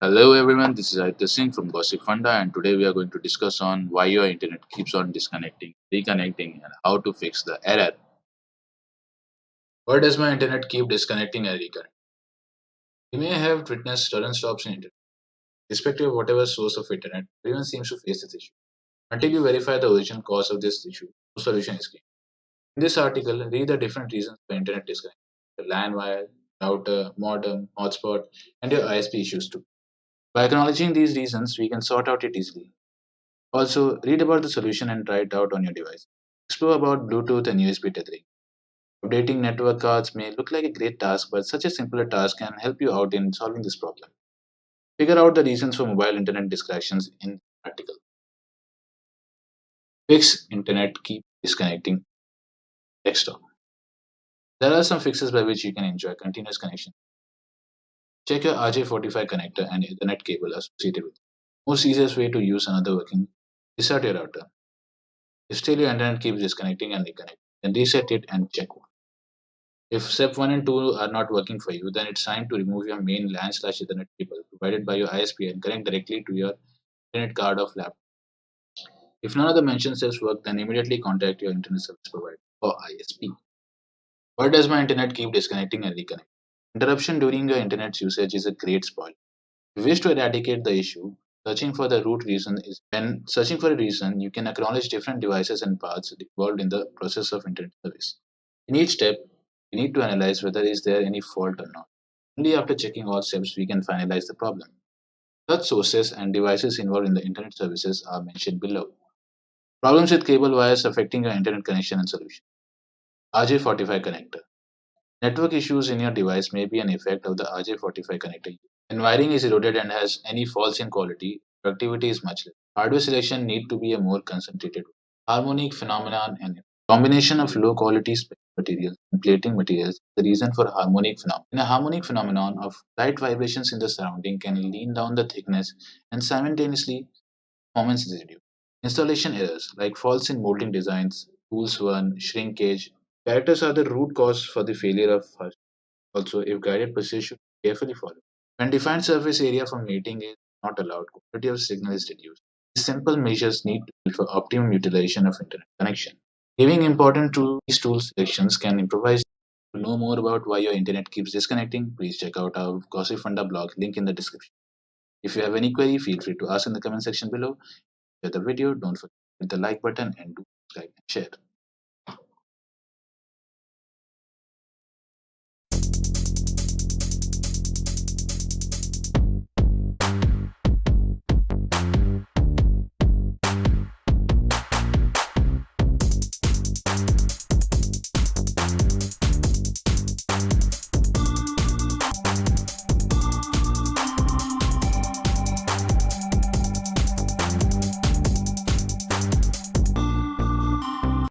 Hello everyone, this is Aditya Singh from Gossip Funda, and today we are going to discuss on why your internet keeps on disconnecting, reconnecting, and how to fix the error. Why does my internet keep disconnecting and reconnecting? You may have witnessed sudden stops in internet. Irrespective of whatever source of internet, everyone seems to face this issue. Until you verify the original cause of this issue, no solution is clear. In this article, read the different reasons for internet disconnect: the LAN wire, router, modem, hotspot, and your ISP issues too. By acknowledging these reasons, we can sort out it easily. Also, read about the solution and try it out on your device. Explore about Bluetooth and USB tethering. Updating network cards may look like a great task, but such a simpler task can help you out in solving this problem. Figure out the reasons for mobile internet disconnections in the article. Fix internet keep disconnecting desktop. There are some fixes by which you can enjoy continuous connection. Check your RJ45 connector and Ethernet cable associated with it. Most easiest way to use another working, restart your router. If still your internet keeps disconnecting and reconnect, then reset it and check. If step 1 and 2 are not working for you, then it's time to remove your main LAN/Ethernet cable provided by your ISP and connect directly to your internet card of laptop. If none of the mentioned steps work, then immediately contact your internet service provider or ISP. Why does my internet keep disconnecting and reconnecting? Interruption during your internet's usage is a great spoil. If you wish to eradicate the issue, searching for the root reason is when searching for a reason, you can acknowledge different devices and paths involved in the process of internet service. In each step, we need to analyze whether is there any fault or not. Only after checking all steps we can finalize the problem. Such sources and devices involved in the internet services are mentioned below. Problems with cable wires affecting your internet connection and solution. RJ45 connector. Network issues in your device may be an effect of the RJ45 connector. When wiring is eroded and has any faults in quality, productivity is much less. Hardware selection need to be a more concentrated. Harmonic phenomenon and combination of low quality materials and plating materials is the reason for harmonic phenomenon. In a harmonic phenomenon of light vibrations in the surrounding can lean down the thickness and simultaneously performance is reduced. Installation errors like faults in molding designs, tools worn, shrinkage, characters are the root cause for the failure of also, if guided procedure should be carefully followed. When defined surface area for mating is not allowed, quality of signal is reduced. These simple measures need to be for optimum utilization of internet connection. Giving important to these tool selections can improvise. To know more about why your internet keeps disconnecting, please check out our Gossip Funda blog, link in the description. If you have any query, feel free to ask in the comment section below. Share the video, don't forget to hit the like button and do subscribe and share.